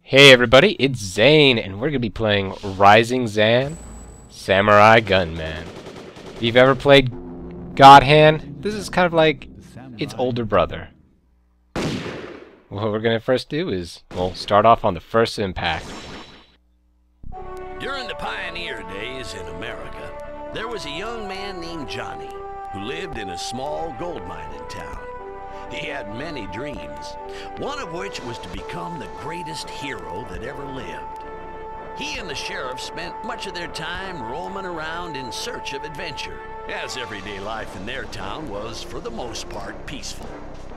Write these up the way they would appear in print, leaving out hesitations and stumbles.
Hey everybody, it's Zane, and we're going to be playing Rising Zan, Samurai Gunman. If you've ever played God Hand, this is kind of like its older brother. What we're going to first do is, we'll start off on the first impact. During the pioneer days in America, there was a young man named Johnny who lived in a small gold mining town. He had many dreams, one of which was to become the greatest hero that ever lived. He and the sheriff spent much of their time roaming around in search of adventure, as everyday life in their town was, for the most part, peaceful.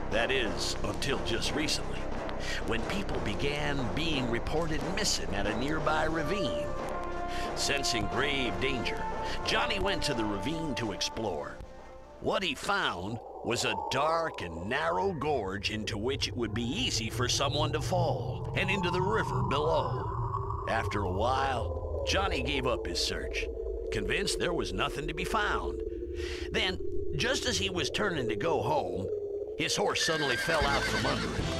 That is, until just recently, when people began being reported missing at a nearby ravine. Sensing grave danger, Johnny went to the ravine to explore. What he found was a dark and narrow gorge into which it would be easy for someone to fall, and into the river below. After a while, Johnny gave up his search, convinced there was nothing to be found. Then, just as he was turning to go home, his horse suddenly fell out from under him.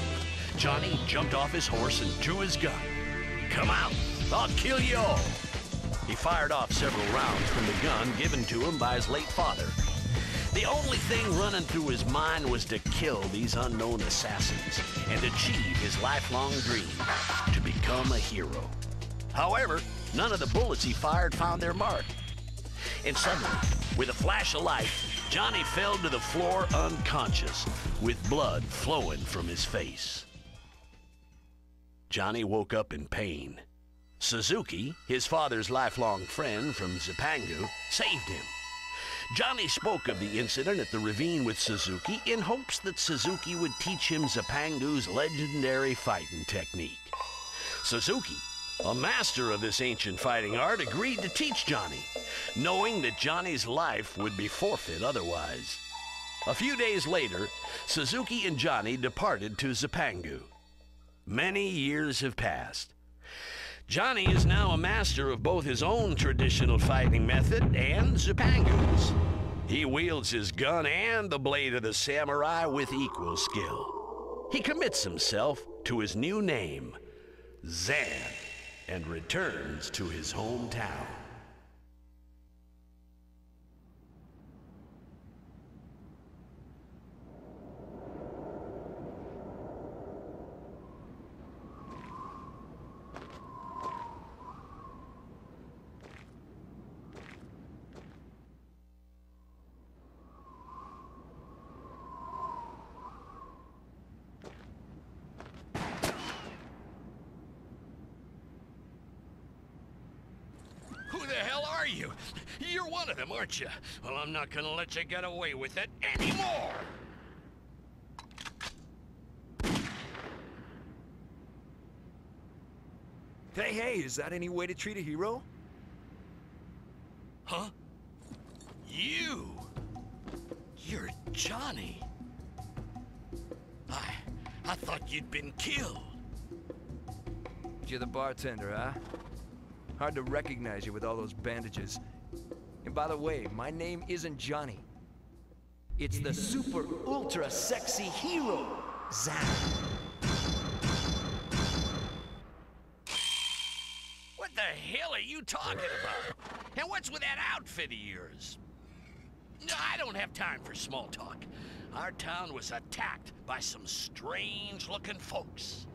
Johnny jumped off his horse and drew his gun. "Come out, I'll kill you all." He fired off several rounds from the gun given to him by his late father. The only thing running through his mind was to kill these unknown assassins and achieve his lifelong dream, to become a hero. However, none of the bullets he fired found their mark. And suddenly, with a flash of light, Johnny fell to the floor unconscious, with blood flowing from his face. Johnny woke up in pain. Suzuki, his father's lifelong friend from Zipangu, saved him. Johnny spoke of the incident at the ravine with Suzuki in hopes that Suzuki would teach him Zipangu's legendary fighting technique. Suzuki, a master of this ancient fighting art, agreed to teach Johnny, knowing that Johnny's life would be forfeit otherwise. A few days later, Suzuki and Johnny departed to Zipangu. Many years have passed. Johnny is now a master of both his own traditional fighting method and Zipangu's. He wields his gun and the blade of the samurai with equal skill. He commits himself to his new name, Zan, and returns to his hometown. You're one of them, aren't you? Well, I'm not gonna let you get away with it anymore! Hey, is that any way to treat a hero? Huh? You're Johnny. I thought you'd been killed. You're the bartender, huh? Hard to recognize you with all those bandages. And by the way, my name isn't Johnny. It's the super ultra sexy hero, Zan. What the hell are you talking about? And what's with that outfit of yours? No, I don't have time for small talk. Our town was attacked by some strange-looking folks.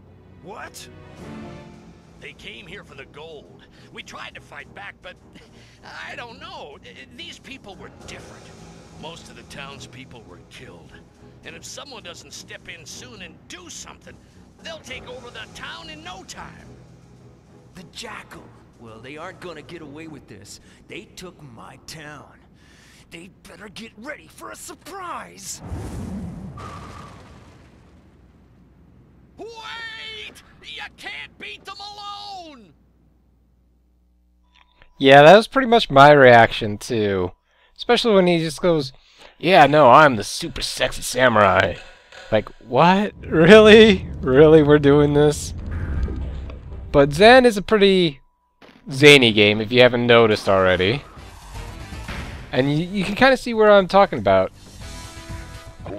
What? They came here for the gold. We tried to fight back, but I don't know. These people were different. Most of the townspeople were killed. And if someone doesn't step in soon and do something, they'll take over the town in no time. The Jackal. Well, they aren't gonna get away with this. They took my town. They better get ready for a surprise. Wait! You can't beat them alone! Yeah, that was pretty much my reaction too. Especially when he just goes, "Yeah, no, I'm the super sexy samurai." Like, what? Really? Really, we're doing this? But Zen is a pretty zany game, if you haven't noticed already. And you can kind of see where I'm talking about.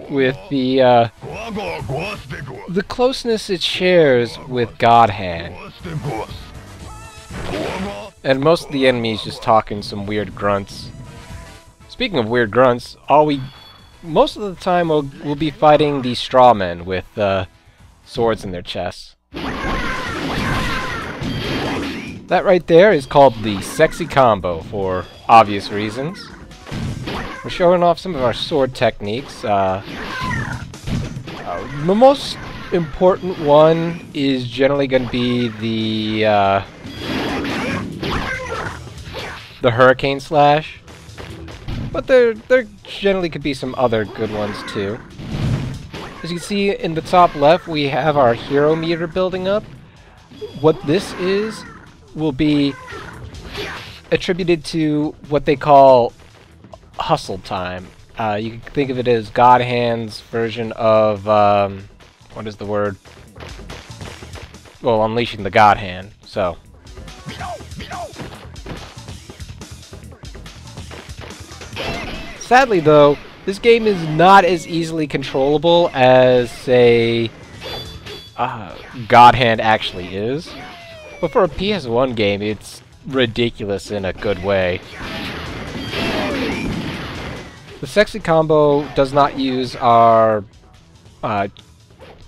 with the closeness it shares with God Hand. And most of the enemies just talk in some weird grunts. Speaking of weird grunts, most of the time we'll be fighting these straw men with swords in their chests. That right there is called the sexy combo for obvious reasons. We're showing off some of our sword techniques. The most important one is generally going to be the Hurricane Slash, but there generally could be some other good ones too. As you can see in the top left, we have our hero meter building up. What this is will be attributed to what they call hustle time. You can think of it as God Hand's version of what is the word? Well, unleashing the God Hand. So sadly though, this game is not as easily controllable as, say, God Hand actually is. But for a PS1 game, it's ridiculous in a good way. The sexy combo does not use our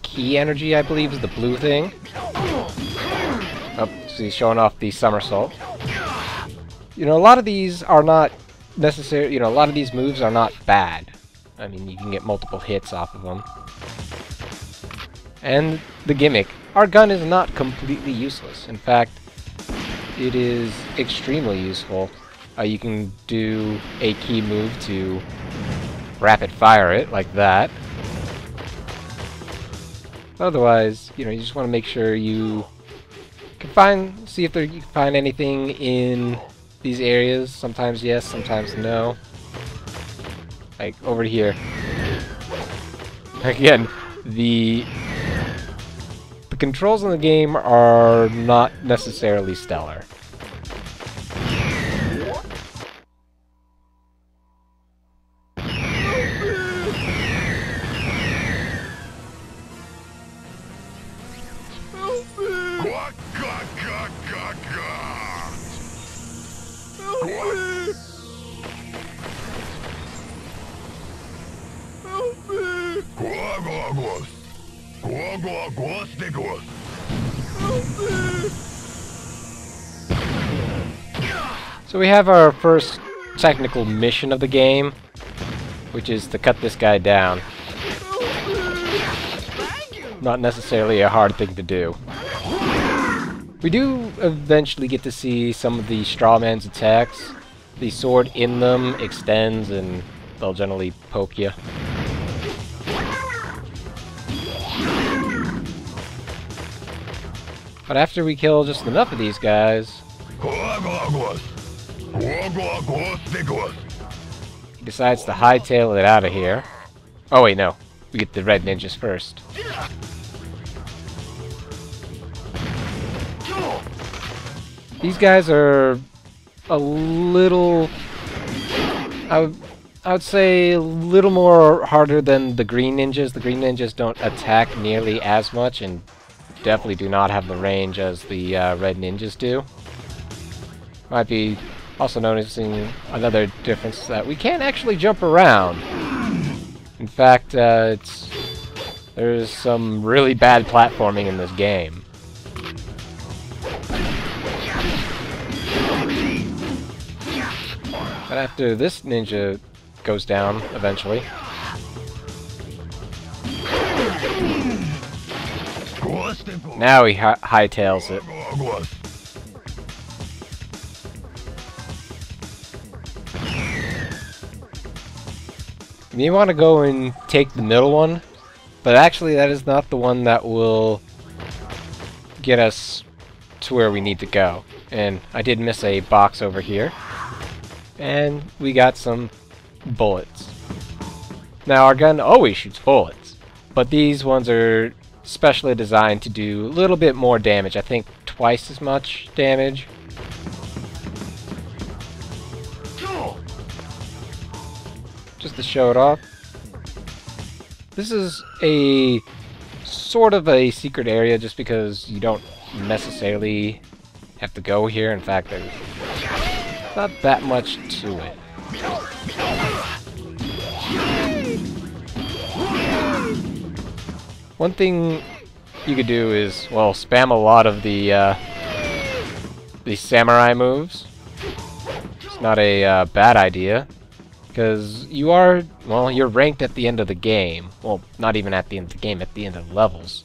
key energy, I believe, is the blue thing. Oh, so he's showing off the somersault. You know, a lot of these are not necessary. You know, a lot of these moves are not bad. I mean, you can get multiple hits off of them. And the gimmick, our gun is not completely useless. In fact, it is extremely useful. You can do a key move to rapid fire it like that. Otherwise, you know, you just want to make sure you can see if you can find anything in these areas. Sometimes yes, sometimes no. Like over here. Again, the controls in the game are not necessarily stellar. So we have our first technical mission of the game, which is to cut this guy down. Not necessarily a hard thing to do. We do eventually get to see some of the straw man's attacks. The sword in them extends and they'll generally poke you. But after we kill just enough of these guys, he decides to hightail it out of here. Oh wait, no. We get the red ninjas first. These guys are a little... I would say a little more harder than the green ninjas. The green ninjas don't attack nearly as much and definitely do not have the range as the red ninjas do. Might be also noticing another difference that we can't actually jump around. In fact, there's some really bad platforming in this game. But after this ninja goes down, eventually, now he hightails it. You want to go and take the middle one, but actually that is not the one that will get us to where we need to go. And I did miss a box over here. And we got some bullets. Now our gun always shoots bullets, but these ones are specially designed to do a little bit more damage. I think twice as much damage. Just to show it off. This is a sort of a secret area just because you don't necessarily have to go here. In fact, there's not that much to it. One thing you could do is, well, spam a lot of the samurai moves. It's not a bad idea, because you are, well, you're ranked at the end of the game. Well, not even at the end of the game, at the end of the levels.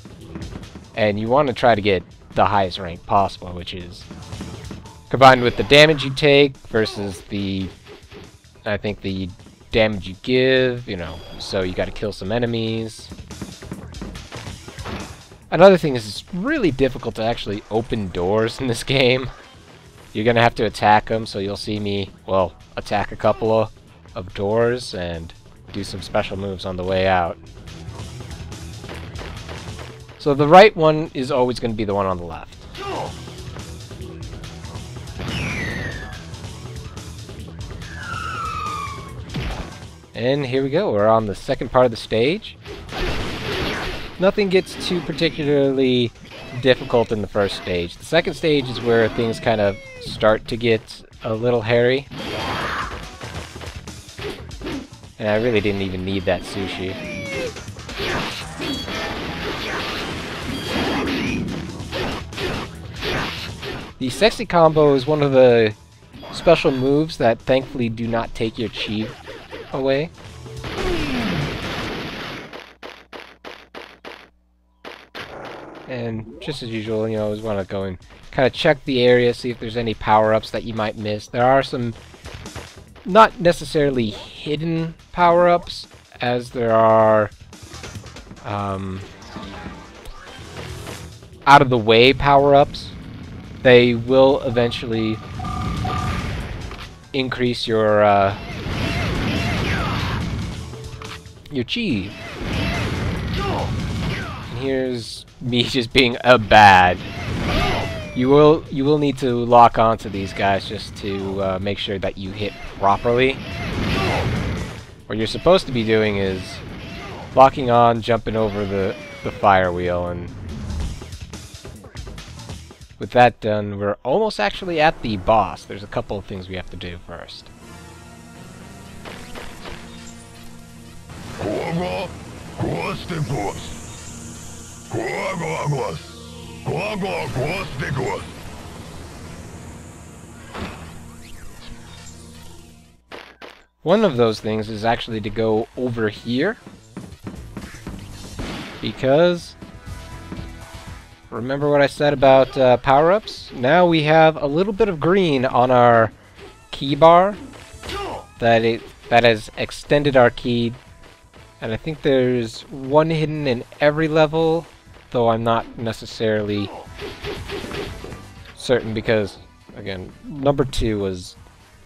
And you want to try to get the highest rank possible, which is combined with the damage you take versus the, I think, the damage you give, you know, so you gotta kill some enemies. Another thing is it's really difficult to actually open doors in this game. You're gonna have to attack them, so you'll see me, well, attack a couple of doors and do some special moves on the way out. So the right one is always going to be the one on the left. And here we go, we're on the second part of the stage. Nothing gets too particularly difficult in the first stage. The second stage is where things kind of start to get a little hairy. And I really didn't even need that sushi. The sexy combo is one of the special moves that thankfully do not take your chi away. And just as usual, you know, always want to go and kind of check the area, see if there's any power-ups that you might miss. There are some not necessarily hidden power-ups, as there are out-of-the-way power-ups. They will eventually increase your chi. And here's me just being a bad. You will need to lock onto these guys just to make sure that you hit properly. What you're supposed to be doing is locking on, jumping over the fire wheel, and with that done, we're almost actually at the boss. There's a couple of things we have to do first. One of those things is actually to go over here, because remember what I said about power-ups? Now we have a little bit of green on our key bar that has extended our key, and I think there's one hidden in every level, though I'm not necessarily certain because, again, number 2 was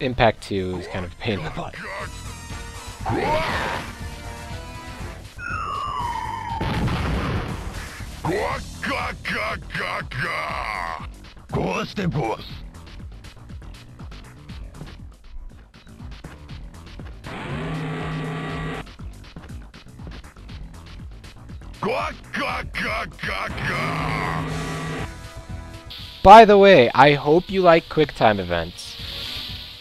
Impact 2 is kind of a pain in the butt. By the way, I hope you like QuickTime events.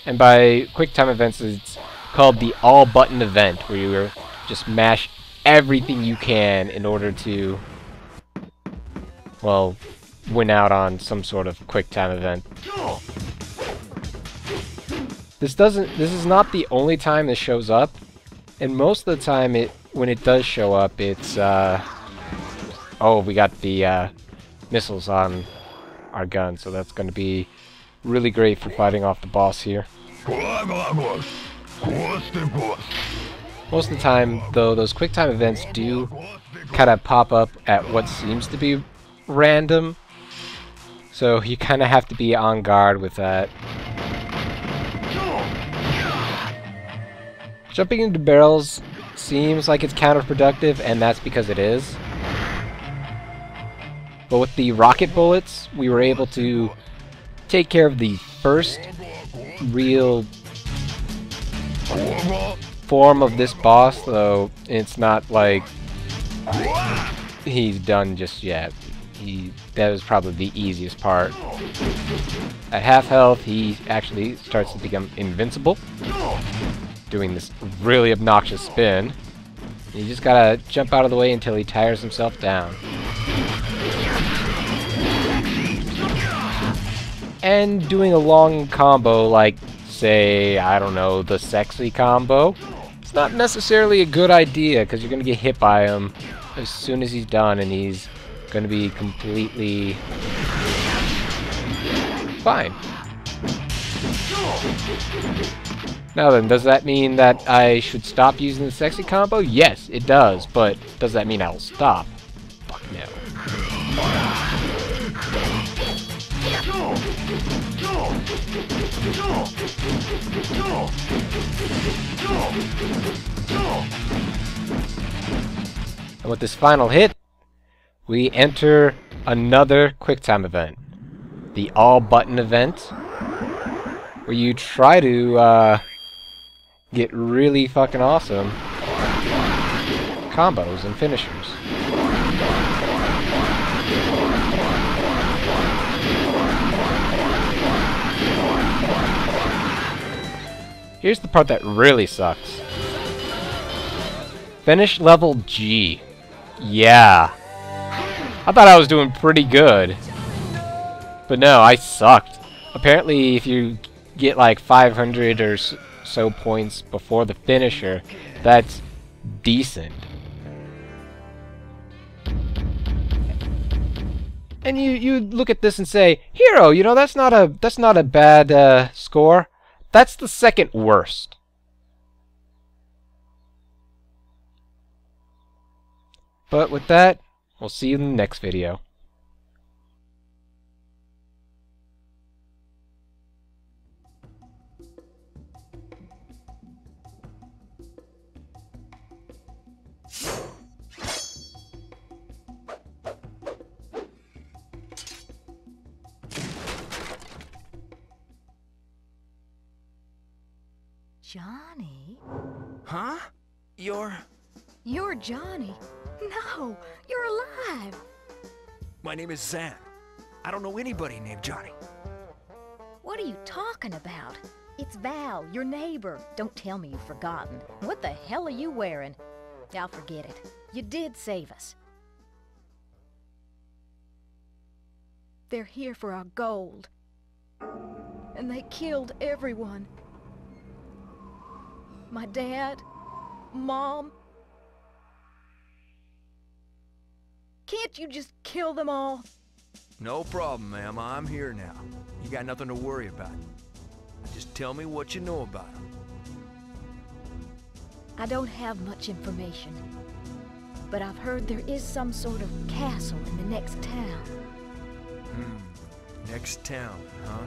And by QuickTime events, it's called the all button event, where you just mash everything you can in order to, well, win out on some sort of QuickTime event. This is not the only time this shows up, and most of the time when it does show up, it's oh, we got the missiles on our gun, so that's going to be really great for fighting off the boss here. Most of the time, though, those QuickTime events do kind of pop up at what seems to be random, so you kind of have to be on guard with that. Jumping into barrels seems like it's counterproductive, and that's because it is. But with the rocket bullets, we were able to take care of the first real form of this boss, though it's not like he's done just yet. That was probably the easiest part. At half health, he actually starts to become invincible, doing this really obnoxious spin. You just gotta jump out of the way until he tires himself down. And doing a long combo like, say, I don't know, the sexy combo, it's not necessarily a good idea because you're gonna get hit by him as soon as he's done, and he's gonna be completely fine. Now then, does that mean that I should stop using the sexy combo? Yes, it does, but does that mean I'll stop? Fuck no. And with this final hit, we enter another QuickTime event. The all button event, where you try to get really fucking awesome combos and finishers. Here's the part that really sucks. Finish level G. Yeah. I thought I was doing pretty good. But no, I sucked. Apparently, if you get like 500 or so points before the finisher, that's decent. And you look at this and say, Hero, you know, that's not a bad score. That's the second worst. But with that, we'll see you in the next video. Johnny? Huh? You're Johnny. No, you're alive. My name is Zan. I don't know anybody named Johnny. What are you talking about? It's Val, your neighbor. Don't tell me you've forgotten. What the hell are you wearing? I'll forget it. You did save us. They're here for our gold. And they killed everyone. My dad, Mom. Can't you just kill them all? No problem, ma'am. I'm here now. You got nothing to worry about. Just tell me what you know about them. I don't have much information, but I've heard there is some sort of castle in the next town. Next town, huh?